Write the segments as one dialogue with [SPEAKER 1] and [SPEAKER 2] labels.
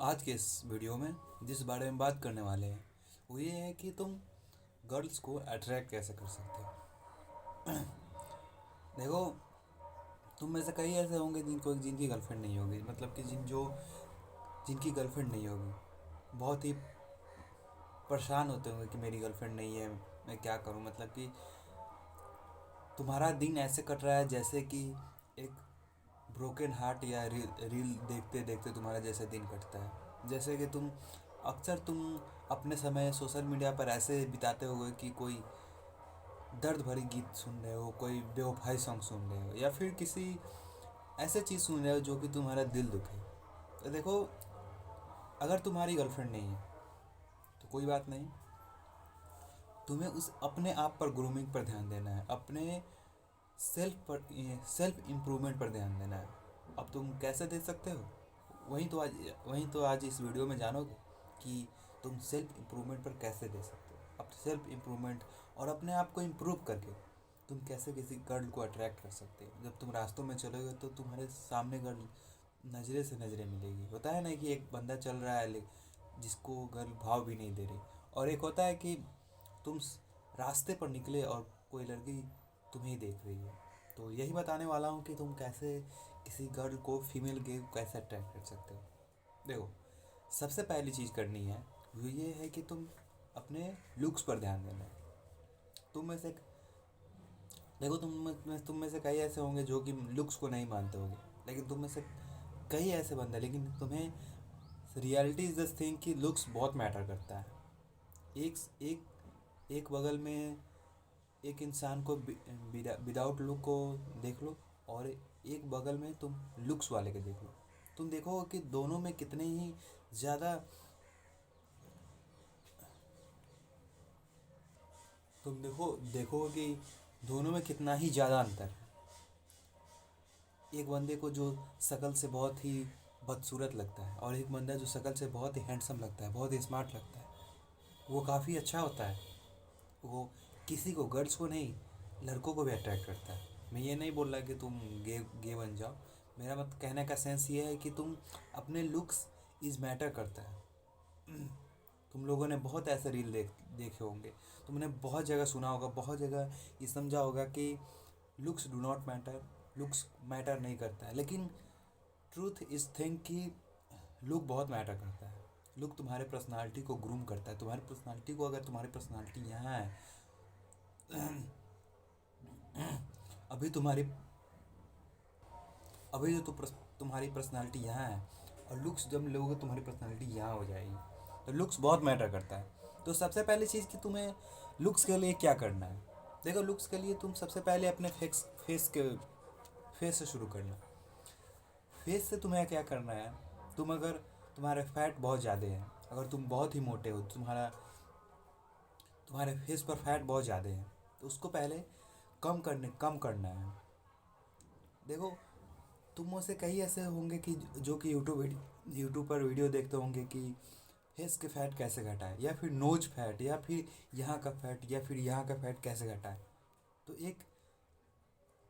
[SPEAKER 1] आज के इस वीडियो में जिस बारे में बात करने वाले हैं वो ये है कि तुम गर्ल्स को अट्रैक्ट कैसे कर सकते हो। देखो, तुम में से कई ऐसे होंगे जिनकी गर्लफ्रेंड नहीं होगी, मतलब कि जिनकी गर्लफ्रेंड नहीं होगी, बहुत ही परेशान होते होंगे कि मेरी गर्लफ्रेंड नहीं है, मैं क्या करूं। मतलब कि तुम्हारा दिन ऐसे कट रहा है जैसे कि एक ब्रोकन हार्ट या रील देखते देखते तुम्हारा जैसे दिन कटता है। जैसे कि तुम अपने समय सोशल मीडिया पर ऐसे बिताते होगे कि कोई दर्द भरी गीत सुन रहे हो, कोई बेवफाई सॉन्ग सुन रहे हो, या फिर किसी ऐसे चीज़ सुन रहे हो जो कि तुम्हारा दिल दुखे। तो देखो, अगर तुम्हारी गर्लफ्रेंड नहीं है तो कोई बात नहीं, तुम्हें उस अपने आप पर ग्रूमिंग पर ध्यान देना है, अपने सेल्फ इम्प्रूवमेंट पर ध्यान देना है। अब तुम कैसे दे सकते हो, वहीं तो आज इस वीडियो में जानोगे कि तुम सेल्फ इम्प्रूवमेंट पर कैसे दे सकते हो। अब सेल्फ इम्प्रूवमेंट और अपने आप को इम्प्रूव करके तुम कैसे किसी गर्ल को अट्रैक्ट कर सकते हो। जब तुम रास्तों में चलोगे तो तुम्हारे सामने गर्ल नज़रे से नज़रें मिलेगी। होता है ना कि एक बंदा चल रहा है जिसको गर्ल भाव भी नहीं दे रही, और एक होता है कि तुम रास्ते पर निकले और कोई लड़की तुम्हें देख रही है। तो यही बताने वाला हूँ कि तुम कैसे किसी गर्ल को, फीमेल के कैसे अट्रैक्ट कर सकते हो। देखो, सबसे पहली चीज़ करनी है वो ये है कि तुम अपने लुक्स पर ध्यान देना है। तुम में से देखो, तुम में से कई ऐसे होंगे जो कि लुक्स को नहीं मानते होंगे, लेकिन तुम में से कई ऐसे बंदे, लेकिन तुम्हें रियलिटी इज़ द थिंग कि लुक्स बहुत मैटर करता है। एक एक एक बगल में एक इंसान को विदाउट लुक को देख लो, और एक बगल में तुम लुक्स वाले के देख लो। तुम देखोगे कि दोनों में कितने ही ज़्यादा तुम देखोगे कि दोनों में कितना ही ज़्यादा अंतर है। एक बंदे को जो शक्ल से बहुत ही बदसूरत लगता है, और एक बंदा जो शक्ल से बहुत ही हैंडसम लगता है, बहुत ही स्मार्ट लगता है, वो काफ़ी अच्छा होता है। वो किसी को, गर्ल्स को नहीं, लड़कों को भी अट्रैक्ट करता है। मैं ये नहीं बोल रहा कि तुम गे गे बन जाओ। मेरा मत कहने का सेंस ये है कि तुम अपने लुक्स इज मैटर करता है। तुम लोगों ने बहुत ऐसे रील देखे होंगे, तुमने बहुत जगह सुना होगा, बहुत जगह ये समझा होगा कि looks do not matter, looks matter नहीं करता है। लेकिन ट्रूथ इज थिंग कि लुक बहुत मैटर करता है। लुक तुम्हारे पर्सनालिटी को ग्रूम करता है। तुम्हारी पर्सनालिटी को, अगर तुम्हारी पर्सनालिटी यहाँ है, अभी तुम्हारी अभी जो तुम्हारी पर्सनालिटी यहाँ है, और लुक्स जब लोगे तुम्हारी पर्सनालिटी यहाँ हो जाएगी। तो लुक्स बहुत मैटर करता है। तो सबसे पहली चीज़ कि तुम्हें लुक्स के लिए क्या करना है। देखो, लुक्स के लिए तुम सबसे पहले अपने फेस से शुरू करना। फेस से तुम्हें क्या करना है, तुम अगर तुम्हारे फैट बहुत ज़्यादा है, अगर तुम बहुत ही मोटे हो, तुम्हारे फेस पर फैट बहुत ज़्यादा है, तो उसको पहले कम करना है। देखो, तुम में से कई ऐसे होंगे कि जो कि यूट्यूब पर वीडियो देखते होंगे कि फेस के फैट कैसे घटाए, या फिर नोज फैट, या फिर यहाँ का फैट, या फिर यहाँ का फैट कैसे घटाए। तो एक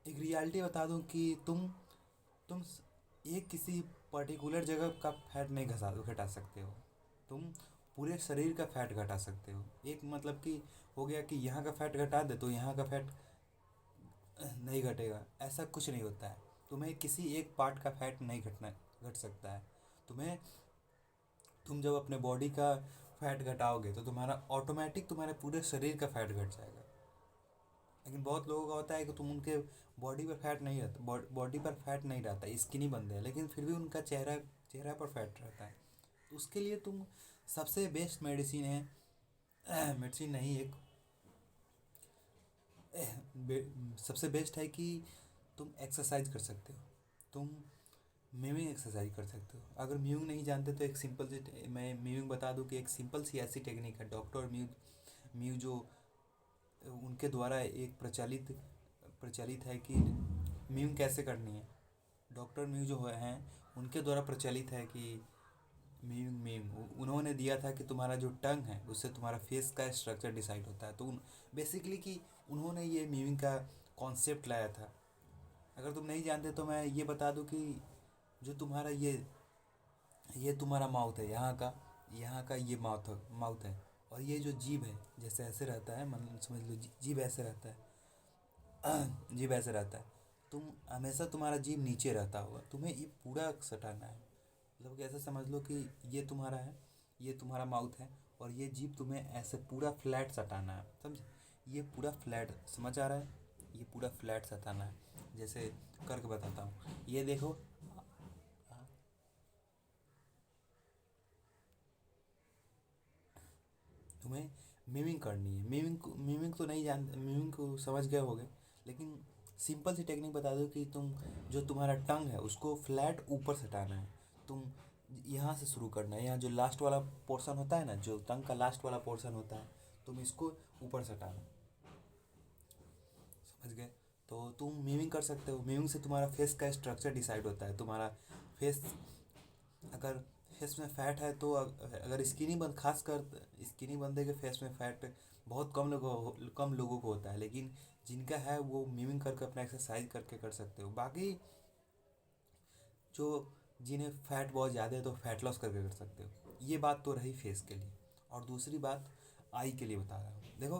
[SPEAKER 1] एक रियलिटी बता दूं कि तुम एक किसी पर्टिकुलर जगह का फैट नहीं घटा सकते हो। तुम पूरे शरीर का फैट घटा सकते हो। एक मतलब कि हो गया कि यहाँ का फैट घटा दे तो यहाँ का फैट नहीं घटेगा, ऐसा कुछ नहीं होता है। तुम्हें किसी एक पार्ट का फैट नहीं घट सकता है। तुम्हें तुम जब अपने बॉडी का फैट घटाओगे तो तुम्हारा ऑटोमेटिक तुम्हारे पूरे शरीर का फैट घट जाएगा। लेकिन बहुत लोगों का होता है कि तुम उनके बॉडी पर फैट नहीं रहता, स्किनी बनते हैं, लेकिन फिर भी उनका चेहरा पर फैट रहता है। तो उसके लिए तुम सबसे बेस्ट मेडिसिन है, मेडिसिन नहीं, एक सबसे बेस्ट है कि तुम एक्सरसाइज कर सकते हो। तुम मीविंग एक्सरसाइज कर सकते हो। अगर मीविंग नहीं जानते तो एक सिंपल सी, मैं मीविंग बता दूं कि एक सिंपल सी ऐसी टेक्निक है, डॉक्टर म्यू जो उनके द्वारा एक प्रचलित है कि मीविंग कैसे करनी है। डॉक्टर म्यू जो हैं उनके द्वारा प्रचलित है कि मीविंग मीम उन्होंने दिया था कि तुम्हारा जो टंग है उससे तुम्हारा फेस का स्ट्रक्चर डिसाइड होता है। तो बेसिकली कि उन्होंने ये मीविंग का कॉन्सेप्ट लाया था। अगर तुम नहीं जानते तो मैं ये बता दूं कि जो तुम्हारा ये ये तुम्हारा माउथ है, यहाँ का ये माउथ है। और ये जो जीभ है, जैसे ऐसे रहता है, मतलब समझ लो जीभ ऐसे रहता है। जीभ ऐसे रहता है। तुम हमेशा तुम्हारा जीभ नीचे रहता होगा, तुम्हें ये पूरा सटाना है। मतलब कि ऐसा समझ लो कि ये तुम्हारा है, ये तुम्हारा माउथ है, और ये जीभ तुम्हें ऐसे पूरा फ्लैट सटाना है, समझे? ये पूरा फ्लैट, समझ आ रहा है? ये पूरा फ्लैट सटाना है। जैसे करके बताता हूँ, ये देखो। तुम्हें मीमिंग करनी है। मीमिंग तो नहीं जानते, मीमिंग को समझ गए होगे, लेकिन सिंपल सी टेक्निक बता दो कि तुम जो तुम्हारा टंग है उसको फ्लैट ऊपर सटाना है। तुम यहाँ से शुरू करना है, यहाँ जो लास्ट वाला पोर्शन होता है ना, जो टंग का लास्ट वाला पोर्शन होता है, तुम इसको ऊपर सटाना, समझ गए? तो तुम मीमिंग कर सकते हो। मीमिंग से तुम्हारा फेस का स्ट्रक्चर डिसाइड होता है। तुम्हारा फेस, अगर फेस में फैट है तो अगर स्किनी बंद, खासकर स्किनी बंदे के फेस में फैट बहुत कम लोगों को होता है, लेकिन जिनका है वो मीमिंग करके अपना एक्सरसाइज करके कर सकते हो। बाकी जो जिन्हें फैट बहुत ज़्यादा है तो फैट लॉस करके कर सकते हो। ये बात तो रही फेस के लिए। और दूसरी बात आई के लिए बता रहा हूँ। देखो,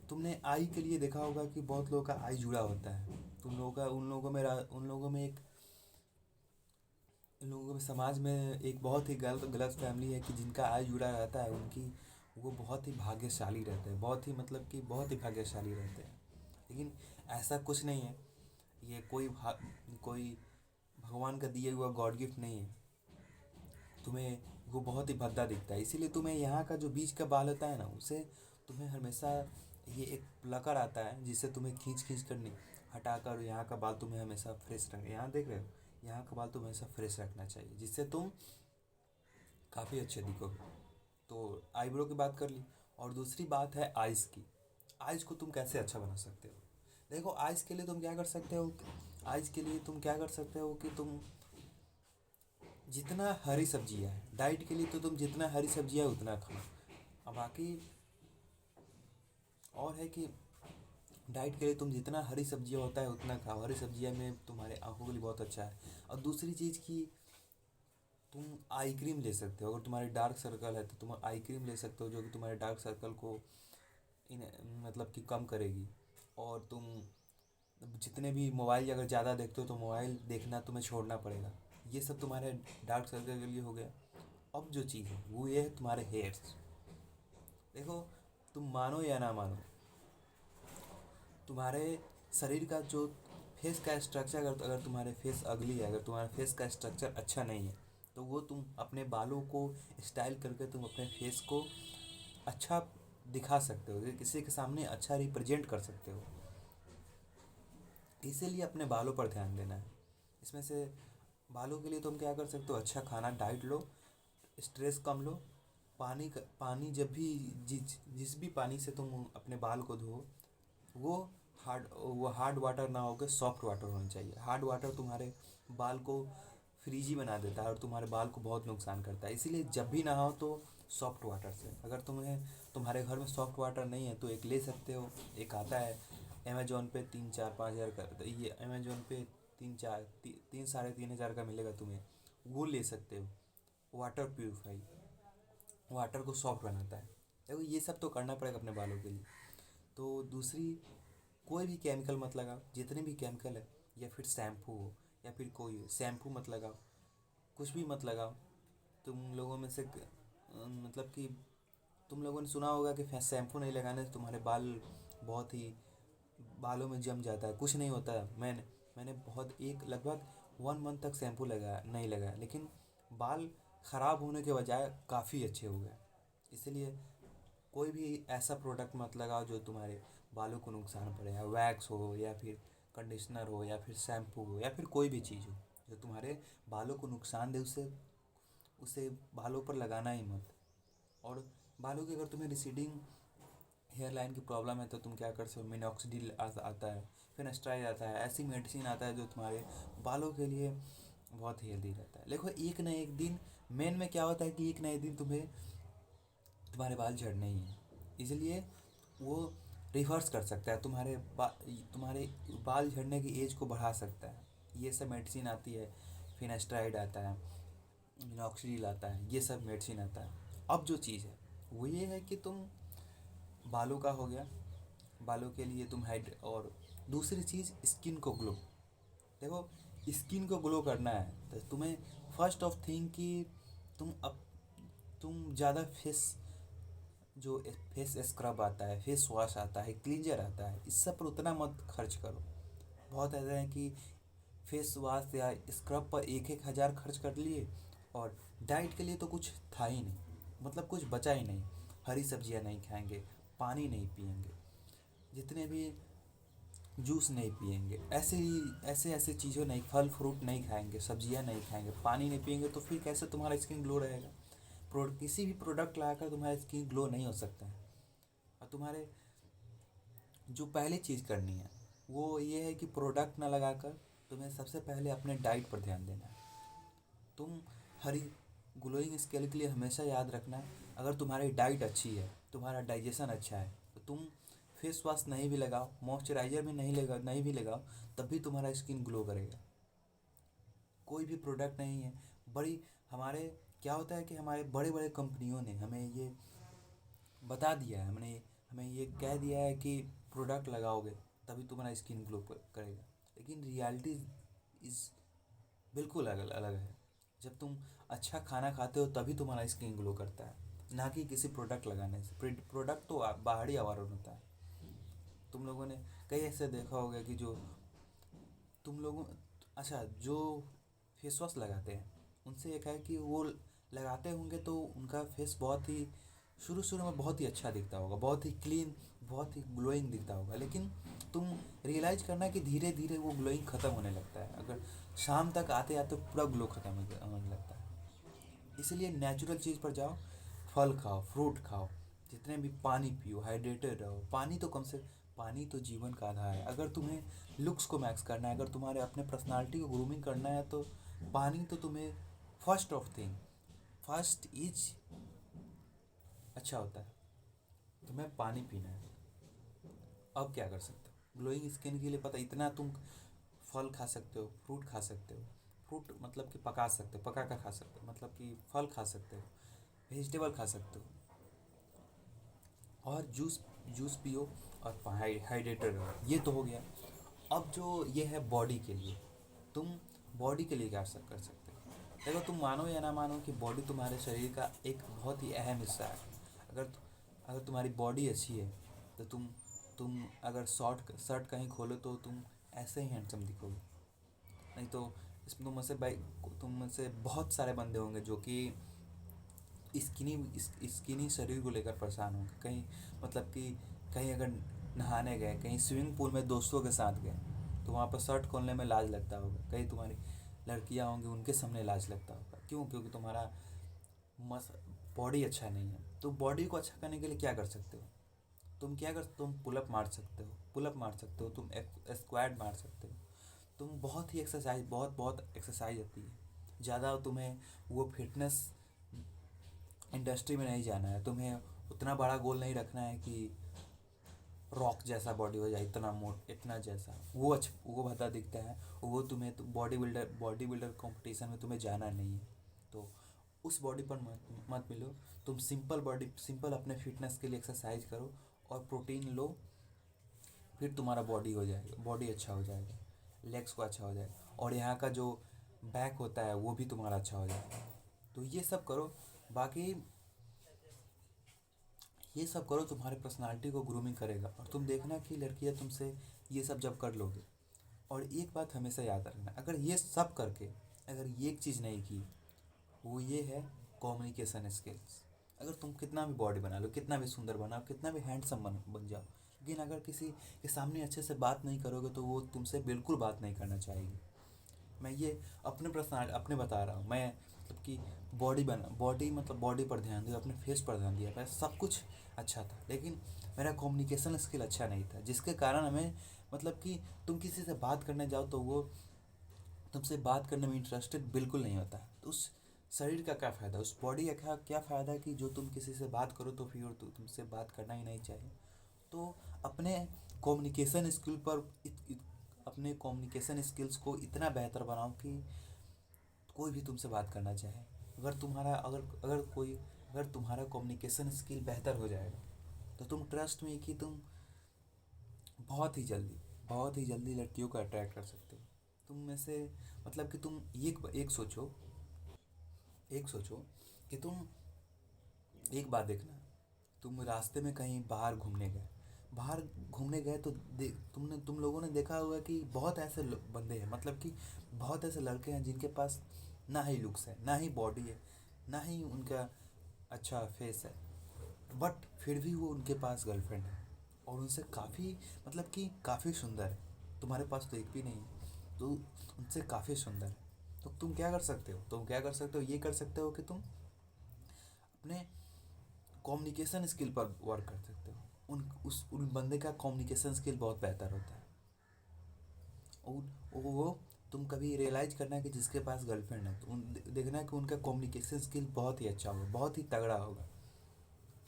[SPEAKER 1] तुमने आई के लिए देखा होगा कि बहुत लोगों का आई जुड़ा होता है। तुम लोगों का उन लोगों में एक इन लोगों के समाज में एक बहुत ही गलत गलत फैमिली है कि जिनका आय जुड़ा रहता है, उनकी वो बहुत ही भाग्यशाली रहते हैं, बहुत ही, मतलब कि बहुत ही भाग्यशाली रहते हैं। लेकिन ऐसा कुछ नहीं है। ये कोई भगवान का दिया हुआ गॉड गिफ्ट नहीं है। तुम्हें वो बहुत ही भद्दा दिखता है, इसीलिए तुम्हें यहाँ का जो बीच का बाल होता है ना, उसे तुम्हें हमेशा, ये एक प्लकर आता है जिससे तुम्हें खींच खींच कर नहीं हटाकर, यहाँ का बाल तुम्हें हमेशा फ्रेश रखना। यहाँ देख रहे हो, यहाँ का बाल तुम्हें हमेशा फ्रेश रखना चाहिए, जिससे तुम काफ़ी अच्छे दिखोगे। तो आईब्रो की बात कर ली। और दूसरी बात है आइज़ की। आइज़ को तुम कैसे अच्छा बना सकते हो? देखो, आइज़ के लिए तुम क्या कर सकते हो, आइज़ के लिए तुम क्या कर सकते हो कि तुम जितना हरी सब्जियाँ है, डाइट के लिए तो तुम जितना हरी सब्जियाँ है उतना खाओ। अब बाकी और है कि डाइट के लिए तुम जितना हरी सब्जियाँ होता है उतना खाओ। हरी सब्जियाँ में तुम्हारे आंखों के लिए बहुत अच्छा है। और दूसरी चीज़ की, तुम आई क्रीम ले सकते हो। अगर तुम्हारे डार्क सर्कल है तो तुम आई क्रीम ले सकते हो, जो कि तुम्हारे डार्क सर्कल को इन मतलब कि कम करेगी। और तुम जितने भी मोबाइल अगर ज़्यादा देखते हो तो मोबाइल देखना तुम्हें छोड़ना पड़ेगा। ये सब तुम्हारे डार्क सर्कल के लिए हो गया। अब जो चीज़ है वो ये है तुम्हारे हेयर्स। देखो, तुम मानो या ना मानो, तुम्हारे शरीर का जो फेस का स्ट्रक्चर, अगर तुम्हारे फेस अगली है, अगर तुम्हारे फेस का स्ट्रक्चर अच्छा नहीं है, तो वो तुम अपने बालों को स्टाइल करके तुम अपने फेस को अच्छा दिखा सकते हो, किसी के सामने अच्छा रिप्रेजेंट कर सकते हो। इसीलिए अपने बालों पर ध्यान देना है। इसमें से बालों के लिए तुम क्या कर सकते हो, अच्छा खाना, डाइट लो, स्ट्रेस कम लो। पानी जब भी जिस भी पानी से तुम अपने बाल को धो, वो वो हार्ड वाटर ना होकर सॉफ्ट वाटर होना चाहिए। हार्ड वाटर तुम्हारे बाल को फ्रीजी बना देता है और तुम्हारे बाल को बहुत नुकसान करता है। इसीलिए जब भी नहाओ तो सॉफ्ट वाटर से। अगर तुम्हारे घर में सॉफ्ट वाटर नहीं है तो एक ले सकते हो, एक आता है अमेजोन पे, 3-4-5 हज़ार का। तो ये अमेजोन पे 3-3.5 का मिलेगा तुम्हें, वो ले सकते हो। वाटर प्यूरीफाई, वाटर को सॉफ्ट बनाता है। देखो, ये सब तो करना पड़ेगा अपने बालों के लिए। तो दूसरी, कोई भी केमिकल मत लगाओ, जितने भी केमिकल है, या फिर शैम्पू हो या फिर कोई शैम्पू मत लगाओ, कुछ भी मत लगाओ। तुम लोगों में से मतलब कि तुम लोगों ने सुना होगा कि शैम्पू नहीं लगाने से तुम्हारे बाल बहुत ही, बालों में जम जाता है। कुछ नहीं होता है। मैंने बहुत, एक लगभग 1 मंथ तक शैम्पू लगाया, नहीं लगाया, लेकिन बाल ख़राब होने के बजाय काफ़ी अच्छे हो गए। इसलिए कोई भी ऐसा प्रोडक्ट मत लगाओ जो तुम्हारे बालों को नुकसान पड़े, या वैक्स हो या फिर कंडीशनर हो या फिर शैम्पू हो या फिर कोई भी चीज़ हो जो तुम्हारे बालों को नुकसान दे, उसे उसे बालों पर लगाना ही मत। और बालों की, अगर तुम्हें रिसीडिंग हेयर लाइन की प्रॉब्लम है तो तुम क्या कर सकते हो, मिनॉक्सिडिल आता है, फिनास्ट्राइड आता है, ऐसी मेडिसिन आता है जो तुम्हारे बालों के लिए बहुत ही हेल्दी रहता है। देखो, एक ना एक दिन, मेन में क्या होता है कि एक ना एक दिन तुम्हारे बाल झड़ने ही हैं। इसलिए वो रिवर्स कर सकता है, तुम्हारे बाल झड़ने की एज को बढ़ा सकता है। ये सब मेडिसिन आती है, फिनास्ट्राइड आता है, मिनॉक्सिडिल आता है, ये सब मेडिसिन आता है। अब जो चीज़ है वो ये है कि तुम बालों का हो गया, बालों के लिए तुम हाइड, और दूसरी चीज़ स्किन को ग्लो। देखो, स्किन को ग्लो करना है तो तुम्हें फर्स्ट ऑफ थिंग कि तुम ज़्यादा जो फेस स्क्रब आता है, फेस वॉश आता है, क्लींजर आता है, इस सब पर उतना मत खर्च करो। बहुत ऐसे हैं कि फेस वॉश या स्क्रब पर 1-1 हज़ार खर्च कर लिए, और डाइट के लिए तो कुछ था ही नहीं, मतलब कुछ बचा ही नहीं। हरी सब्जियां नहीं खाएंगे, पानी नहीं पिएंगे, जितने भी जूस नहीं पिएंगे, ऐसे ही ऐसे ऐसे चीज़ों नहीं, फल फ्रूट नहीं खाएंगे, सब्जियां नहीं खाएंगे, पानी नहीं पिएंगे, तो फिर कैसे तुम्हारा स्किन ग्लो रहेगा? किसी भी प्रोडक्ट लगाकर तुम्हारा स्किन ग्लो नहीं हो सकता है। और तुम्हारे जो पहली चीज़ करनी है वो ये है कि प्रोडक्ट ना लगाकर तुम्हें सबसे पहले अपने डाइट पर ध्यान देना है। तुम हरी ग्लोइंग स्किन के लिए हमेशा याद रखना, अगर तुम्हारी डाइट अच्छी है, तुम्हारा डाइजेशन अच्छा है, तो तुम फेस वॉश नहीं भी लगाओ, मॉइस्चराइज़र भी नहीं भी लगाओ, तब भी तुम्हारा स्किन ग्लो करेगा। कोई भी प्रोडक्ट नहीं है बड़ी हमारे क्या होता है कि हमारे बड़े बड़े कंपनियों ने हमें ये बता दिया है, हमने हमें ये कह दिया है कि प्रोडक्ट लगाओगे तभी तुम्हारा स्किन ग्लो करेगा, लेकिन रियलिटी इज़ बिल्कुल अलग अलग है। जब तुम अच्छा खाना खाते हो तभी तुम्हारा स्किन ग्लो करता है, ना कि किसी प्रोडक्ट लगाने से। प्रोडक्ट तो बाहरी आवरण होता है। तुम लोगों ने कई ऐसे देखा होगा कि जो तुम लोगों अच्छा जो फेस वॉश लगाते हैं उनसे एक है कि वो लगाते होंगे तो उनका फेस बहुत ही शुरू शुरू में बहुत ही अच्छा दिखता होगा, बहुत ही क्लीन, बहुत ही ग्लोइंग दिखता होगा, लेकिन तुम रियलाइज करना कि धीरे धीरे वो ग्लोइंग ख़त्म होने लगता है। अगर शाम तक आते आते पूरा ग्लो ख़त्म होने लगता है। इसलिए नेचुरल चीज़ पर जाओ, फल खाओ, फ्रूट खाओ, जितने भी पानी पियो, हाइड्रेटेड रहो। पानी तो जीवन का आधार है। अगर तुम्हें लुक्स को मैक्स करना है, अगर तुम्हारे अपने पर्सनालिटी को ग्रूमिंग करना है, तो पानी तो तुम्हें first of thing, first is अच्छा होता है, तुम्हें पानी पीना है। अब क्या कर सकते हो ग्लोइंग स्किन के लिए? पता इतना तुम फल खा सकते हो, फ्रूट खा सकते हो, फ्रूट मतलब कि पका सकते हो, पका कर खा सकते हो, मतलब कि फल खा सकते हो, वेजिटेबल खा सकते हो, और जूस जूस पियो, और हाइड्रेटेड रहो। ये तो हो गया। अब जो ये है बॉडी के लिए, तुम बॉडी के लिए क्या सब कर सकते हो? देखो, तुम मानो या ना मानो कि बॉडी तुम्हारे शरीर का एक बहुत ही अहम हिस्सा है। अगर अगर तुम्हारी बॉडी अच्छी है तो तुम अगर शर्ट कहीं खोलो तो तुम ऐसे ही हैंडसम दिखोगे। नहीं तो इसमें तुम में से बहुत सारे बंदे होंगे जो कि स्किनी शरीर को लेकर परेशान होंगे। कहीं मतलब कि कहीं अगर नहाने गए, कहीं स्विमिंग पूल में दोस्तों के साथ गए, तो वहाँ पर शर्ट खोलने में लाज लगता होगा। कहीं तुम्हारी लड़कियाँ होंगी, उनके सामने लाज लगता होगा। क्यों? क्योंकि तुम्हारा मस बॉडी अच्छा नहीं है। तो बॉडी को अच्छा करने के लिए क्या कर सकते हो? तुम पुलअप मार सकते हो, तुम स्क्वाट मार सकते हो, तुम बहुत ही एक्सरसाइज, बहुत बहुत एक्सरसाइज आती है। ज़्यादा तुम्हें वो फिटनेस इंडस्ट्री में नहीं जाना है, तुम्हें उतना बड़ा गोल नहीं रखना है कि रॉक जैसा बॉडी हो जाए, इतना मोट, इतना जैसा वो भद्दा दिखता है। वो तुम्हें तो बॉडी बिल्डर कंपटीशन में तुम्हें जाना नहीं है, तो उस बॉडी पर मत मिलो। तुम सिंपल अपने फिटनेस के लिए एक्सरसाइज करो और प्रोटीन लो, फिर तुम्हारा बॉडी हो जाएगा, बॉडी अच्छा हो जाएगा, लेग्स को अच्छा हो जाएगा, और यहाँ का जो बैक होता है वो भी तुम्हारा अच्छा हो जाएगा। तो ये सब करो। बाकी ये सब करो, तुम्हारे पर्सनालिटी को ग्रूमिंग करेगा। और तुम देखना कि लड़कियाँ तुमसे ये सब जब कर लोगे, और एक बात हमेशा याद रखना, अगर ये सब करके अगर ये एक चीज़ नहीं की, वो ये है कम्युनिकेशन स्किल्स। अगर तुम कितना भी बॉडी बना लो, कितना भी सुंदर बनाओ, कितना भी हैंडसम बन जाओ, लेकिन अगर किसी के सामने अच्छे से बात नहीं करोगे तो वो तुमसे बिल्कुल बात नहीं करना चाहेगी। मैं ये अपने बता रहा हूँ। मैं मतलब कि बॉडी मतलब बॉडी पर ध्यान दिया, अपने फेस पर ध्यान दिया, मैं सब कुछ अच्छा था, लेकिन मेरा कम्युनिकेशन स्किल अच्छा नहीं था, जिसके कारण हमें मतलब कि तुम किसी से बात करने जाओ तो वो तुमसे बात करने में इंटरेस्टेड बिल्कुल नहीं होता। तो उस शरीर का क्या फ़ायदा, उस बॉडी का क्या फ़ायदा कि जो तुम किसी से बात करो तो फिर तुमसे बात करना ही नहीं चाहिए। तो अपने कम्युनिकेशन स्किल पर अपने कम्युनिकेशन स्किल्स को इतना बेहतर बनाओ कि कोई भी तुमसे बात करना चाहे। अगर तुम्हारा कम्युनिकेशन स्किल बेहतर हो जाएगा तो तुम ट्रस्ट में कि तुम बहुत ही जल्दी लड़कियों को अट्रैक्ट कर सकते हो। तुम में से मतलब कि तुम एक सोचो कि तुम एक बात देखना, तुम रास्ते में कहीं बाहर घूमने गए तो तुम लोगों ने देखा होगा कि बहुत ऐसे बंदे हैं, मतलब कि बहुत ऐसे लड़के हैं जिनके पास ना ही लुक्स है, ना ही बॉडी है, ना ही उनका अच्छा फेस है, बट फिर भी वो उनके पास गर्लफ्रेंड है और उनसे काफ़ी, मतलब कि काफ़ी सुंदर है। तुम्हारे पास तो एक भी नहीं है, तो उनसे काफ़ी सुंदर है। तो तुम क्या कर सकते हो, ये कर सकते हो कि तुम अपने कम्युनिकेशन स्किल पर वर्क कर सकते हो। उन बंदे का कम्युनिकेशन स्किल बहुत बेहतर होता है। और वो तुम कभी रियलाइज करना कि जिसके पास गर्लफ्रेंड है तो देखना कि उनका कम्युनिकेशन स्किल बहुत ही अच्छा होगा, बहुत ही तगड़ा होगा।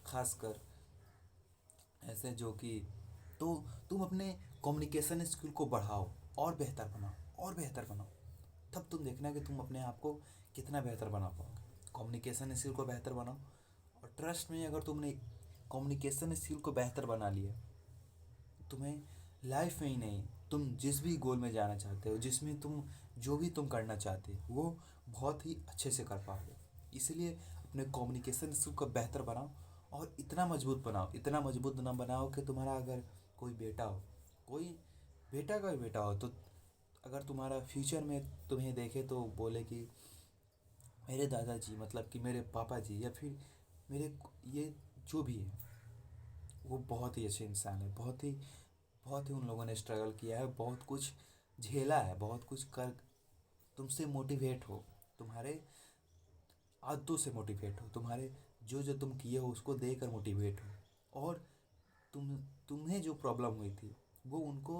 [SPEAKER 1] खासकर ऐसे जो कि तो तुम अपने कम्युनिकेशन स्किल को बढ़ाओ और बेहतर बनाओ। तब तुम देखना कि तुम अपने आप को कितना बेहतर बना पाओगे। कम्युनिकेशन स्किल को बेहतर बनाओ, और ट्रस्ट में अगर तुमने कम्युनिकेशन स्किल को बेहतर बना लिया, तुम्हें लाइफ में ही नहीं, तुम जिस भी गोल में जाना चाहते हो, जिसमें तुम जो भी तुम करना चाहते हो वो बहुत ही अच्छे से कर पाओगे। इसलिए अपने कम्युनिकेशन स्किल को बेहतर बनाओ और इतना मजबूत ना बनाओ कि तुम्हारा अगर कोई बेटा हो, कोई बेटा का भी बेटा हो, तो अगर तुम्हारा फ्यूचर में तुम्हें देखे तो बोले कि मेरे दादाजी, मतलब कि मेरे पापा जी, या फिर मेरे ये जो भी है वो बहुत ही अच्छे इंसान है, बहुत ही उन लोगों ने स्ट्रगल किया है, बहुत कुछ झेला है, बहुत कुछ कर तुमसे मोटिवेट हो, तुम्हारे आदतों से मोटिवेट हो, तुम्हारे जो जो तुम किए हो उसको देकर मोटिवेट हो, और तुम्हें जो प्रॉब्लम हुई थी वो उनको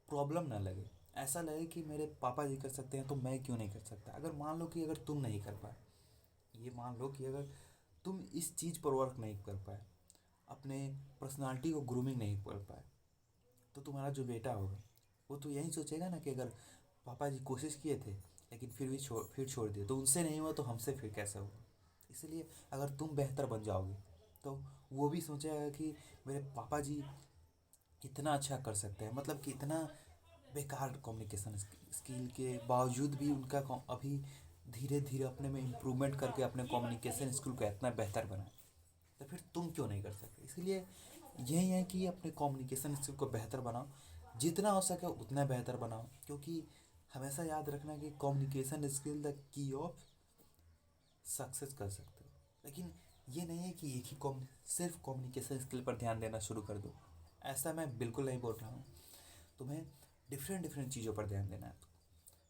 [SPEAKER 1] प्रॉब्लम ना लगे, ऐसा लगे कि मेरे पापा जी कर सकते हैं तो मैं क्यों नहीं कर सकता। अगर मान लो कि अगर तुम नहीं कर पाए, ये मान लो कि अगर तुम इस चीज़ पर वर्क नहीं कर पाए, अपने पर्सनालिटी को ग्रूमिंग नहीं कर पाए, तो तुम्हारा जो बेटा होगा वो तो यही सोचेगा ना कि अगर पापा जी कोशिश किए थे लेकिन फिर छोड़ दिए, तो उनसे नहीं हुआ तो हमसे फिर कैसे होगा। इसलिए अगर तुम बेहतर बन जाओगे तो वो भी सोचेगा कि मेरे पापा जी इतना अच्छा कर सकते हैं, मतलब कि इतना बेकार कम्युनिकेशन स्किल के बावजूद भी अभी धीरे धीरे अपने में इम्प्रूवमेंट करके अपने कम्युनिकेशन स्किल को इतना बेहतर बनाए, तो फिर तुम क्यों नहीं कर सकते। इसलिए यही है कि अपने कम्युनिकेशन स्किल को बेहतर बनाओ, जितना हो सके उतना बेहतर बनाओ, क्योंकि हमेशा याद रखना कि communication skill the key of success कर सकते हो। लेकिन ये नहीं है कि सिर्फ कम्युनिकेशन स्किल पर ध्यान देना शुरू कर दो, ऐसा मैं बिल्कुल नहीं बोल रहा हूँ। तुम्हें डिफरेंट डिफरेंट चीज़ों पर ध्यान देना है।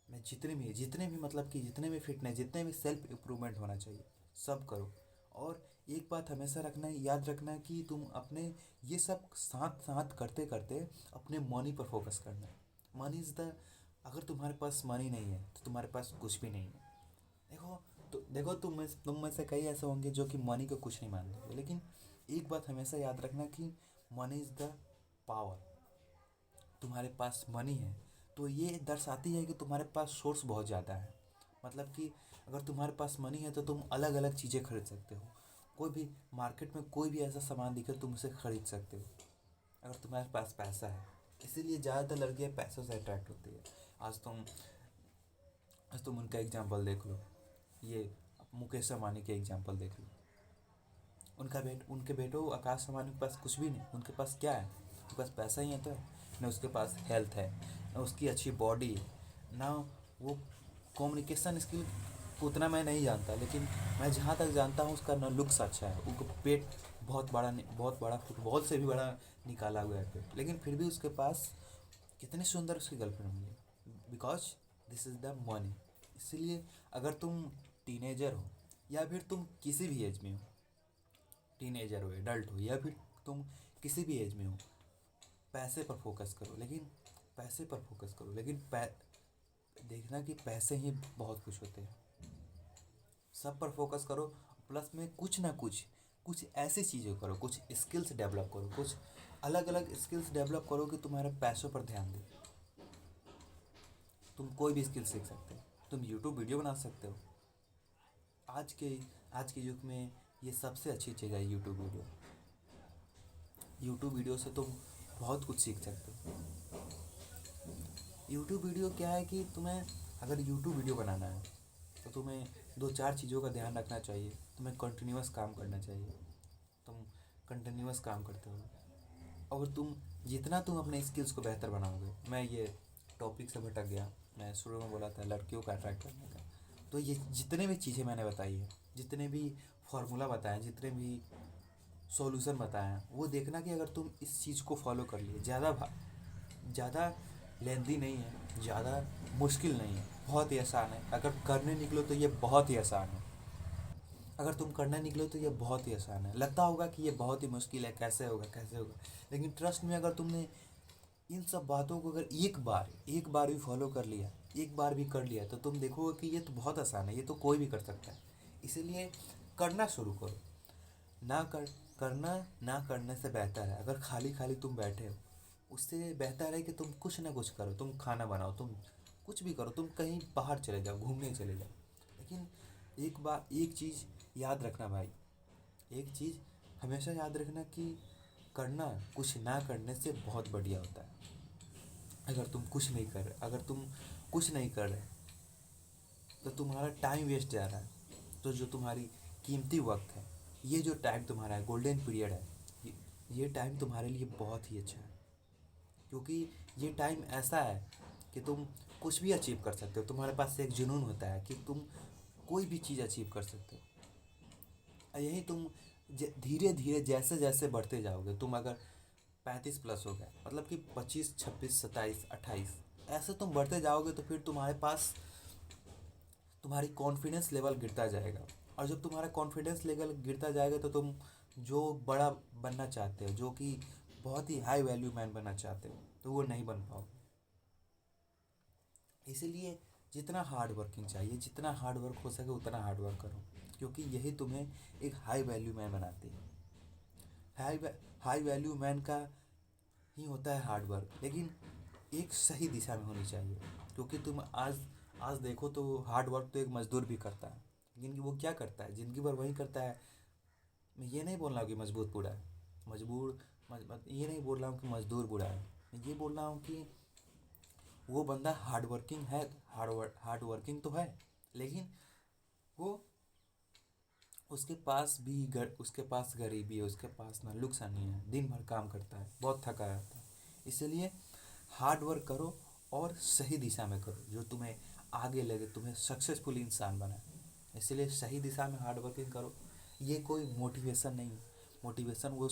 [SPEAKER 1] मैं जितने भी फिटनेस, जितने भी सेल्फ इम्प्रूवमेंट होना चाहिए सब करो। और एक बात हमेशा याद रखना कि तुम अपने ये सब साथ साथ करते करते अपने मनी पर फोकस करना है। मनी इज़ द अगर तुम्हारे पास मनी नहीं है तो तुम्हारे पास कुछ भी नहीं है। देखो, देखो तुम में से कई ऐसे होंगे जो कि मनी को कुछ नहीं मानते हो, लेकिन एक बात हमेशा याद रखना कि मनी इज़ द पावर। तुम्हारे पास मनी है तो ये दर्शाती है कि तुम्हारे पास सोर्स बहुत ज़्यादा है। मतलब कि अगर तुम्हारे पास मनी है तो तुम अलग अलग चीज़ें खरीद सकते हो। कोई भी मार्केट में कोई भी ऐसा सामान दिखे तुम उसे खरीद सकते हो अगर तुम्हारे पास पैसा है। इसीलिए ज़्यादातर लड़कियाँ पैसों से अट्रैक्ट होती है। आज तुम आज तुम उनका एग्जाम्पल देख लो, ये मुकेश अंबानी के एग्जाम्पल देख लो। उनके बेटो आकाश अंबानी के पास कुछ भी नहीं, उनके पास क्या है, उनके पास पैसा ही है तो है। न उसके पास हेल्थ है, न उसकी अच्छी बॉडी है, ना वो कम्युनिकेशन स्किल उतना मैं नहीं जानता, लेकिन मैं जहाँ तक जानता हूँ उसका न लुक्स अच्छा है, उनको पेट बहुत बड़ा फुटबॉल से भी बड़ा निकाला हुआ है पेट, लेकिन फिर भी उसके पास कितनी सुंदर उसकी गर्लफ्रेंड मिली, because this is the money. इसलिए अगर तुम टीनेजर हो या फिर तुम किसी भी एज में हो, टीनेजर हो, एडल्ट हो, या फिर तुम किसी भी एज में हो, पैसे पर फोकस करो, लेकिन पैसे पर फोकस करो लेकिन देखना कि पैसे ही बहुत कुछ होते हैं। सब पर फोकस करो, प्लस में कुछ ऐसी चीज़ें करो, कुछ स्किल्स डेवलप करो, कुछ अलग अलग स्किल्स डेवलप करो कि तुम्हारे पैसों पर ध्यान दे। तुम कोई भी स्किल सीख सकते हो, तुम यूट्यूब वीडियो बना सकते हो, आज के आज के युग में ये सबसे अच्छी चीज़ है यूट्यूब वीडियो। यूट्यूब वीडियो से तुम बहुत कुछ सीख सकते हो। यूट्यूब वीडियो क्या है कि तुम्हें अगर यूट्यूब वीडियो बनाना है तो तुम्हें दो चार चीज़ों का ध्यान रखना चाहिए। तुम्हें कंटिन्यूअस काम करना चाहिए। तुम कंटिन्यूअस काम करते हो और जितना तुम अपने स्किल्स को बेहतर बनाओगे। मैं ये टॉपिक से भटक गया। मैं शुरू में बोला था लड़कियों का अट्रैक्ट करने का। तो ये जितने भी चीज़ें मैंने बताई है, जितने भी फार्मूला बताए, जितने भी सॉल्यूशन बताए हैं, वो देखना कि अगर तुम इस चीज़ को फॉलो कर लिए, ज़्यादा लेंदी नहीं है, ज़्यादा मुश्किल नहीं है, बहुत ही आसान है। अगर करने निकलो तो ये बहुत ही आसान है। अगर तुम करने निकलो तो ये बहुत ही आसान है। लगता होगा कि ये बहुत ही मुश्किल है, कैसे होगा कैसे होगा, लेकिन ट्रस्ट में अगर तुमने इन सब बातों को अगर एक बार भी फॉलो कर लिया, एक बार भी कर लिया, तो तुम देखोगे कि ये तो बहुत आसान है, ये तो कोई भी कर सकता है। इसीलिए करना शुरू करो। ना कर करना ना करने से बेहतर है अगर खाली खाली तुम बैठे हो, उससे बेहतर है कि तुम कुछ ना कुछ करो। तुम खाना बनाओ, तुम कुछ भी करो, तुम कहीं बाहर चले जाओ, घूमने चले जाओ। लेकिन एक चीज़ याद रखना भाई, एक चीज़ हमेशा याद रखना कि करना कुछ ना करने से बहुत बढ़िया होता है। अगर तुम कुछ नहीं कर रहे तो तुम्हारा टाइम वेस्ट जा रहा है। तो जो तुम्हारी कीमती वक्त है, ये जो टाइम तुम्हारा है, गोल्डन पीरियड है, ये टाइम तुम्हारे लिए बहुत ही अच्छा है। क्योंकि ये टाइम ऐसा है कि तुम कुछ भी अचीव कर सकते हो। तुम्हारे पास एक जुनून होता है कि तुम कोई भी चीज़ अचीव कर सकते हो। और यही तुम धीरे धीरे जैसे जैसे बढ़ते जाओगे, तुम अगर 35 प्लस हो गए, मतलब कि 25, 26, 27, 28, ऐसे तुम बढ़ते जाओगे तो फिर तुम्हारे पास तुम्हारी कॉन्फिडेंस लेवल गिरता जाएगा। और जब तुम्हारा कॉन्फिडेंस लेवल गिरता जाएगा तो तुम जो बड़ा बनना चाहते हो, जो कि बहुत ही हाई वैल्यू मैन बनना चाहते हो, तो वो नहीं बन पाओगे। इसीलिए जितना हार्ड वर्किंग चाहिए, जितना हार्ड वर्क हो सके उतना हार्ड वर्क करो, क्योंकि यही तुम्हें एक हाई वैल्यू मैन बनाती है। हाई हाई वैल्यू मैन का ही होता है हार्ड वर्क, लेकिन एक सही दिशा में होनी चाहिए। क्योंकि तुम आज देखो तो हार्ड वर्क तो एक मजदूर भी करता है, लेकिन वो क्या करता है, ज़िंदगी भर वही करता है। मैं ये नहीं बोल रहा हूँ कि मजबूत बुरा है, ये नहीं बोल रहा हूँ कि मजदूर बुरा है। मैं ये बोल रहा हूँ कि वो बंदा हार्ड वर्किंग तो है, लेकिन वो उसके पास गरीबी है, उसके पास ना लुक्सा नहीं है, दिन भर काम करता है, बहुत थका रहता है। इसलिए हार्ड वर्क करो और सही दिशा में करो, जो तुम्हें आगे लगे, तुम्हें सक्सेसफुल इंसान बनाए। इसलिए सही दिशा में हार्ड वर्किंग करो। ये कोई मोटिवेशन नहीं है। मोटिवेशन वो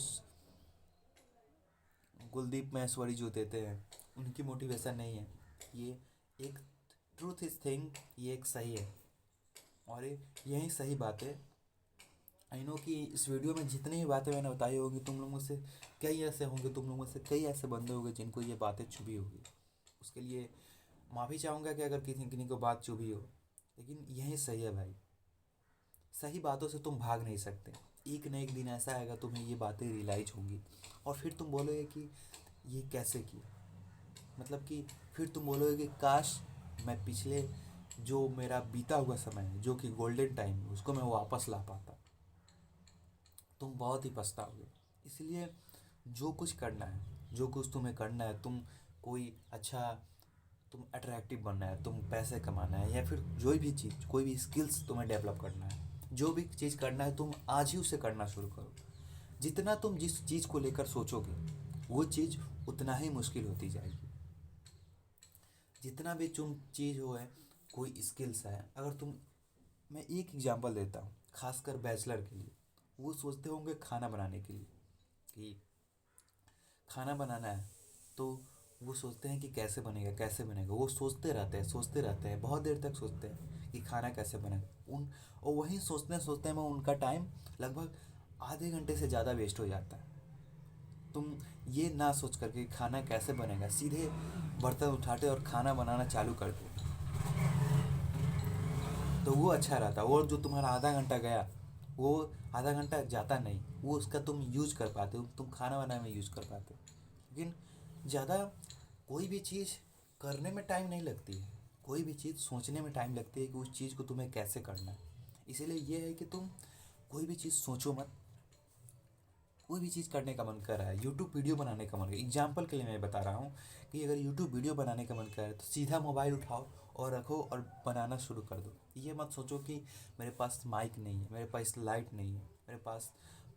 [SPEAKER 1] कुलदीप महेश्वरी जो देते हैं, उनकी मोटिवेशन नहीं है। ये एक ट्रूथ इज थिंग, ये एक सही है और यही सही बात है। आई नो कि इस वीडियो में जितनी भी बातें मैंने बताई होंगी, तुम लोगों से कई ऐसे बंदे होंगे जिनको ये बातें चुभी होगी। उसके लिए माफ़ी चाहूँगा कि अगर किसी किसी को बात चुभी हो, लेकिन यही सही है भाई। सही बातों से तुम भाग नहीं सकते। एक न एक दिन ऐसा आएगा तुम्हें ये बातें रियलाइज होंगी और फिर तुम बोलोगे कि ये कैसे किया। मतलब कि फिर तुम बोलोगे कि काश मैं पिछले जो मेरा बीता हुआ समय है, जो कि गोल्डन टाइम है, उसको मैं वापस ला पाता। तुम बहुत ही पछताओगे। इसलिए जो कुछ करना है, जो कुछ तुम्हें करना है, कोई अच्छा तुम अट्रैक्टिव बनना है, तुम पैसे कमाना है, या फिर जो भी चीज़, कोई भी स्किल्स तुम्हें डेवलप करना है, जो भी चीज़ करना है, तुम आज ही उसे करना शुरू करो। जितना तुम जिस चीज़ को लेकर सोचोगे, वो चीज़ उतना ही मुश्किल होती जाएगी। जितना भी तुम चीज़ हो है, कोई स्किल्स है, अगर तुम मैं एक एग्जांपल देता हूँ, खासकर बैचलर के लिए। वो सोचते होंगे खाना बनाने के लिए कि खाना बनाना है, तो वो सोचते हैं कि कैसे बनेगा कैसे बनेगा। वो सोचते रहते हैं, बहुत देर तक सोचते हैं कि खाना कैसे बनेगा। और वहीं सोचते सोचते में उनका टाइम लगभग आधे घंटे से ज़्यादा वेस्ट हो जाता है। तुम ये ना सोच करके खाना कैसे बनेगा, सीधे बर्तन उठाते और खाना बनाना चालू कर दो, तो वो अच्छा रहता। और जो तुम्हारा आधा घंटा गया, वो आधा घंटा जाता नहीं, वो उसका तुम यूज कर पाते हो, तुम खाना बनाने में यूज कर पाते हो। लेकिन ज़्यादा कोई भी चीज़ करने में टाइम नहीं लगती है, कोई भी चीज़ सोचने में टाइम लगती है कि उस चीज़ को तुम्हें कैसे करना है। इसीलिए ये है कि तुम कोई भी चीज़ सोचो मत। कोई भी चीज़ करने का मन कर रहा है, यूट्यूब वीडियो बनाने का मन कर, एग्जाम्पल के लिए मैं बता रहा हूँ कि अगर यूट्यूब वीडियो बनाने का मन कर रहा है तो सीधा मोबाइल उठाओ और रखो और बनाना शुरू कर दो। ये मत सोचो कि मेरे पास माइक नहीं है, मेरे पास लाइट नहीं है, मेरे पास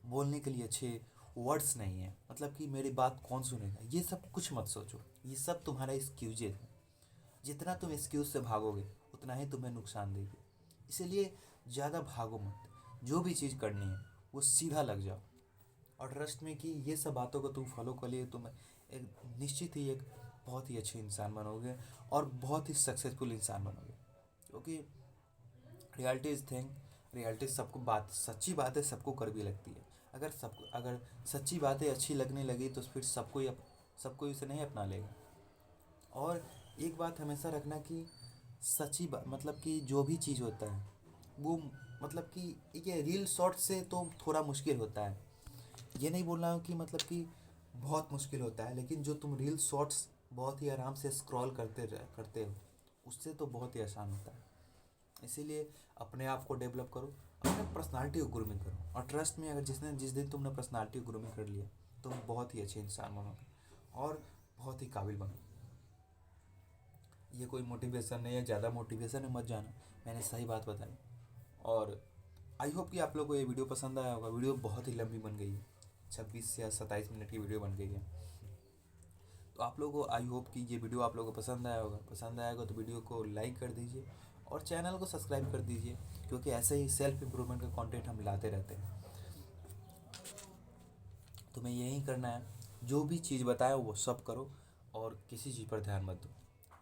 [SPEAKER 1] बोलने के लिए अच्छे वर्ड्स नहीं है, मतलब कि मेरी बात कौन सुनेगा। ये सब कुछ मत सोचो, ये सब तुम्हारा एक्सक्यूजेज है। जितना तुम एक्सक्यूज से भागोगे उतना ही तुम्हें नुकसान देगी। इसीलिए ज़्यादा भागो मत, जो भी चीज़ करनी है वो सीधा लग जाओ। और ट्रस्ट में कि ये सब बातों को तुम फॉलो कर लिए, तुम एक निश्चित ही एक बहुत ही अच्छे इंसान बनोगे और बहुत ही सक्सेसफुल इंसान बनोगे। क्योंकि रियलिटी इज थिंग, रियलिटी सबको बात, सच्ची बातें सबको कड़वी लगती है। अगर सच्ची बातें अच्छी लगने लगी तो फिर सबको इसे नहीं अपना लेगा। और एक बात हमेशा रखना कि सच्ची बात, मतलब कि जो भी चीज़ होता है वो, मतलब कि ये रील शॉर्ट से तो थोड़ा मुश्किल होता है। ये नहीं बोल रहा हूँ कि मतलब कि बहुत मुश्किल होता है, लेकिन जो तुम रील शॉर्ट्स बहुत ही आराम से स्क्रॉल करते हो उससे तो बहुत ही आसान होता है। इसीलिए अपने आप को डेवलप करो, अपने पर्सनालिटी को ग्रूमिंग करो। और ट्रस्ट में, अगर जिस दिन तुमने पर्सनालिटी को ग्रूमिंग कर लिया तुम बहुत ही अच्छे इंसान बनोगे और बहुत ही काबिल बनोगे। ये कोई मोटिवेशन नहीं है, ज़्यादा मोटिवेशन है मत जाना, मैंने सही बात बताई। और आई होप कि आप लोगों को ये वीडियो पसंद आया होगा। वीडियो बहुत ही लंबी बन गई है, 26 या 27 मिनट की वीडियो बन गई है। तो आप लोगों को, आई होप कि ये वीडियो आप लोगों को पसंद आया होगा। पसंद आएगा तो वीडियो को लाइक कर दीजिए और चैनल को सब्सक्राइब कर दीजिए, क्योंकि ऐसे ही सेल्फ इम्प्रूवमेंट का कंटेंट हम लाते रहते हैं। तुम्हें यही करना है, जो भी चीज़ बताए वो सब करो और किसी चीज़ पर ध्यान मत दो।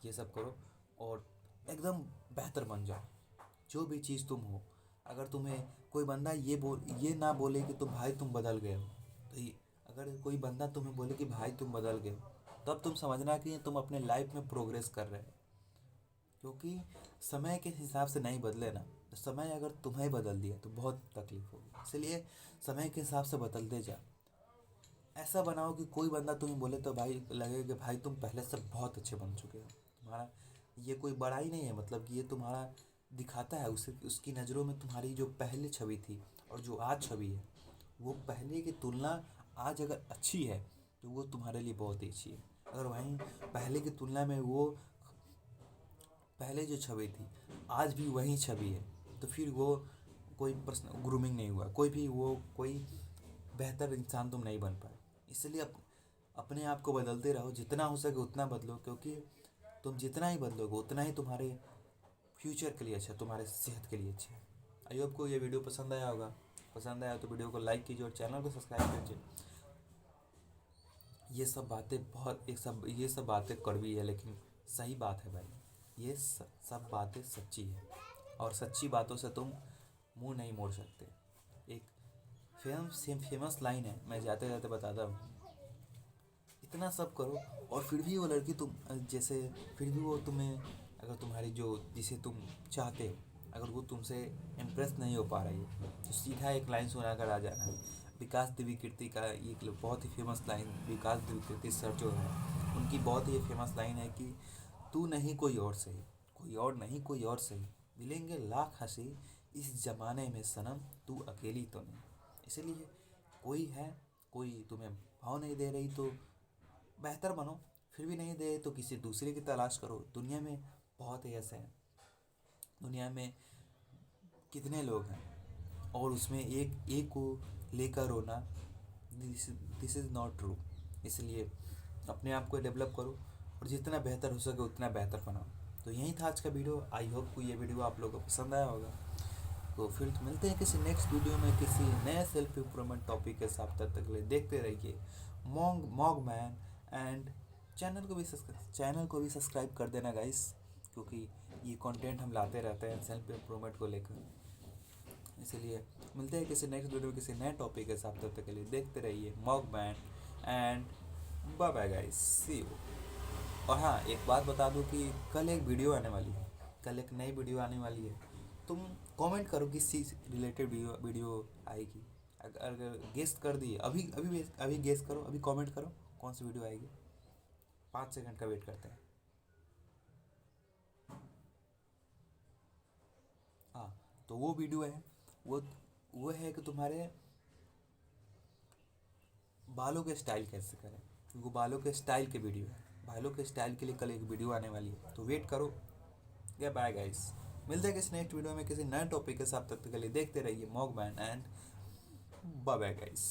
[SPEAKER 1] ये सब करो और एकदम बेहतर बन जाओ। जो भी चीज़ तुम हो, अगर तुम्हें कोई बंदा ये ना बोले कि तुम भाई तुम बदल गए हो, तो अगर कोई बंदा तुम्हें बोले कि भाई तुम बदल गए हो, तब तुम समझना कि तुम अपने लाइफ में प्रोग्रेस कर रहे हो। क्योंकि समय के हिसाब से नहीं बदले ना, तो समय अगर तुम्हें बदल दिया तो बहुत तकलीफ होगी। इसलिए समय के हिसाब से बदलते जा। ऐसा बनाओ कि कोई बंदा तुम्हें बोले तो भाई लगे कि भाई तुम पहले से बहुत अच्छे बन चुके हो। तुम्हारा ये कोई बड़ाई नहीं है, मतलब कि ये तुम्हारा दिखाता है उसे, उसकी नज़रों में तुम्हारी जो पहले छवि थी और जो आज छवि है, वो पहले की तुलना आज अगर अच्छी है तो वो तुम्हारे लिए बहुत ही अच्छी है। अगर वहीं पहले की तुलना में वो पहले जो छवि थी आज भी वही छवि है, तो फिर वो कोई पर्सनल ग्रूमिंग नहीं हुआ, कोई बेहतर इंसान तुम नहीं बन पाए। इसलिए अपने आप को बदलते रहो, जितना हो सके उतना बदलो, क्योंकि तुम जितना ही बदलोगे उतना ही तुम्हारे फ्यूचर के लिए अच्छा, तुम्हारे सेहत के लिए अच्छा है। आई होप को ये वीडियो पसंद आया होगा। पसंद आया तो वीडियो को लाइक कीजिए और चैनल को सब्सक्राइब कीजिए। ये सब बातें कड़वी है, लेकिन सही बात है भाई। ये सब बातें सच्ची है और सच्ची बातों से तुम मुंह नहीं मोड़ सकते। एक फेमस लाइन है, मैं जाते जाते बताता हूँ। इतना सब करो और फिर भी वो लड़की जैसे फिर भी वो तुम्हें, अगर तुम्हारी जो जिसे तुम चाहते हो, अगर वो तुमसे इम्प्रेस नहीं हो पा रही है तो सीधा एक लाइन सुना कर आ जाना है। विकास दिव्य कीर्ति का एक बहुत ही फेमस लाइन, विकास दिव्य कीर्ति सर जो है उनकी बहुत ही फेमस लाइन है कि तू नहीं कोई और सही, कोई और नहीं कोई और सही, मिलेंगे लाख हंसी इस जमाने में सनम, तू अकेली तो नहीं। इसलिए कोई है, कोई तुम्हें भाव नहीं दे रही तो बेहतर बनो, फिर भी नहीं दे तो किसी दूसरे की तलाश करो। दुनिया में बहुत ही ऐसे हैं, दुनिया में कितने लोग हैं और उसमें एक एक को लेकर रोना, दिस इज़ नॉट ट्रू। इसलिए अपने आप को डेवलप करो और जितना बेहतर हो सके उतना बेहतर बनाओ। तो यही था आज का वीडियो। आई होप को ये वीडियो आप लोगों को पसंद आया होगा। तो फिर मिलते हैं किसी नेक्स्ट वीडियो में किसी नए सेल्फ इम्प्रूवमेंट टॉपिक के साथ। तब तक के लिए देखते रहिए मॉग मैन एंड चैनल को भी सब्सक्राइब कर देना गाइस, क्योंकि ये कंटेंट हम लाते रहते हैं सेल्फ इम्प्रूवमेंट को लेकर। इसलिए मिलते हैं किसी नेक्स्ट वीडियो में किसी नए टॉपिक के साथ। तब तक के लिए देखते रहिए मॉग मैन and bye bye guys, see you. और हाँ, एक बात बता दूं कि कल एक वीडियो आने वाली है, कल एक नई वीडियो आने वाली है। तुम कमेंट करो किस चीज़ रिलेटेड वीडियो आएगी। अगर गेस्ट कर दिए, अभी गेस्ट करो, अभी कमेंट करो कौन सी वीडियो आएगी। 5 सेकंड का वेट करते हैं। हाँ, तो वो वीडियो है, वो वो है कि तुम्हारे बालों के स्टाइल कैसे करें, वो बालों के स्टाइल के वीडियो है। बालों के स्टाइल के लिए कल एक वीडियो आने वाली है, तो वेट करो। या बाय गाइस, मिलते हैं किसी नेक्स्ट वीडियो में किसी नए टॉपिक के साथ। तब तक के लिए देखते रहिए मॉक बैंड एंड बाय बाय गाइस।